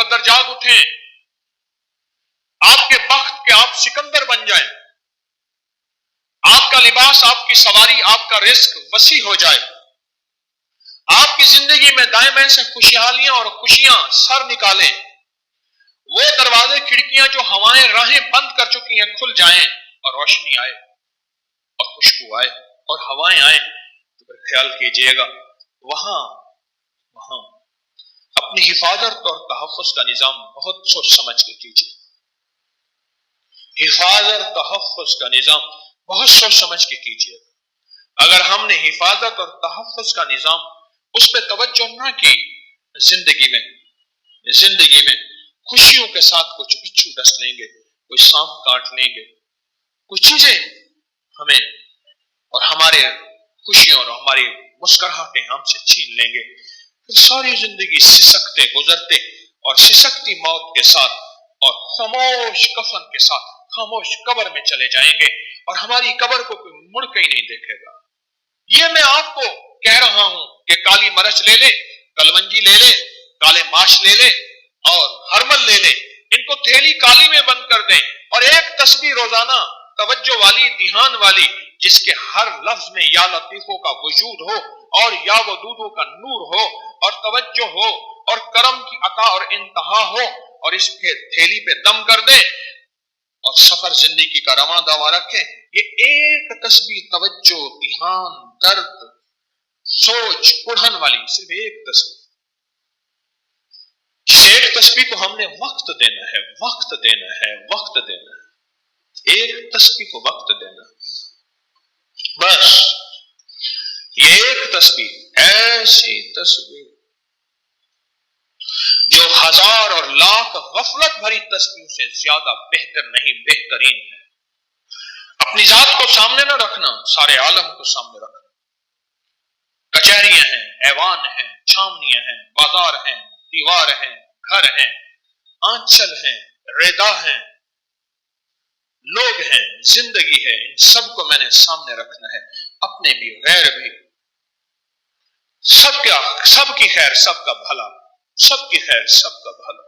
مقدر جاگ اٹھیں، آپ کے بخت کے آپ سکندر بن جائیں، آپ کا لباس، آپ کی سواری، آپ کا رزق وسیع ہو جائے، آپ کی زندگی میں دائیں بائیں سے خوشحالیاں اور خوشیاں سر نکالیں، وہ دروازے کھڑکیاں جو ہوائیں راہیں بند کر چکی ہیں کھل جائیں، اور روشنی آئے اور خوشبو آئے اور ہوائیں آئیں، تو پھر خیال کیجئے گا وہاں اپنی حفاظت اور تحفظ کا نظام بہت سوچ سمجھ کے کیجئے، حفاظت تحفظ کا نظام بہت سوچ سمجھ کے کیجئے۔ اگر ہم نے حفاظت اور تحفظ کا نظام اس پہ توجہ نہ کی، زندگی میں خوشیوں کے ساتھ کچھ بچھو ڈس لیں گے، کوئی سانپ کاٹ لیں گے، کچھ چیزیں ہمیں اور ہمارے خوشیوں اور ہماری مسکراہٹیں ہم سے چھین لیں گے، پھر ساری زندگی سسکتے گزرتے اور سسکتی موت کے ساتھ اور خاموش کفن کے ساتھ خاموش قبر میں چلے جائیں گے، اور ہماری قبر کو کوئی مڑ کے ہی نہیں دیکھے گا۔ یہ میں آپ کو کہہ رہا ہوں کہ کالی مرچ لے لے، کلونجی لے لے، کالے ماش لے لے اور ہرمل لے لے، ان کو تھیلی کالی میں بند کر دیں، اور ایک تسبیح روزانہ توجہ والی، دھیان والی، جس کے ہر لفظ میں یا لطیفوں کا وجود ہو اور یا ودودوں کا نور ہو اور توجہ ہو اور کرم کی عطا اور انتہا ہو، اور اس تھیلی پہ دم کر دیں اور سفر زندگی کا رواں دواں رکھیں۔ یہ ایک تسبیح توجہ، دھیان، درد، سوچ، اڑھن والی صرف ایک تسبیح، ایک تسبیح کو ہم نے وقت دینا ہے، وقت دینا ہے، وقت دینا ہے، ایک تسبیح کو وقت دینا ہے۔ بس یہ ایک تسبیح، ایسی تسبیح جو ہزار اور لاکھ غفلت بھری تسبیحوں سے زیادہ بہتر نہیں، بہترین ہے۔ اپنی ذات کو سامنے نہ رکھنا، سارے عالم کو سامنے رکھنا۔ کچہریاں ہیں، ایوان ہیں، چھاونیاں ہیں، بازار ہیں، دیوار ہیں، گھر ہیں، آنچل ہیں، ردا ہیں، لوگ ہیں، زندگی ہے، ان سب کو میں نے سامنے رکھنا ہے، اپنے بھی غیر بھی، سب کی خیر، سب کا بھلا، سب کی خیر، سب کا بھلا۔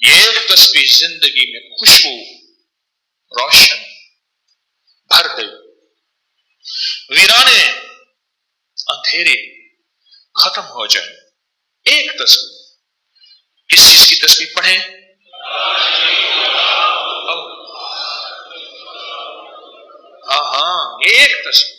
یہ ایک تسبیح زندگی میں خوشبو، روشن بھر دے، ویرانے، اندھیرے ختم ہو جائیں۔ ایک تسبیح، کس چیز کی تسبیح پڑھیں؟ ہاں ایک تسبیح۔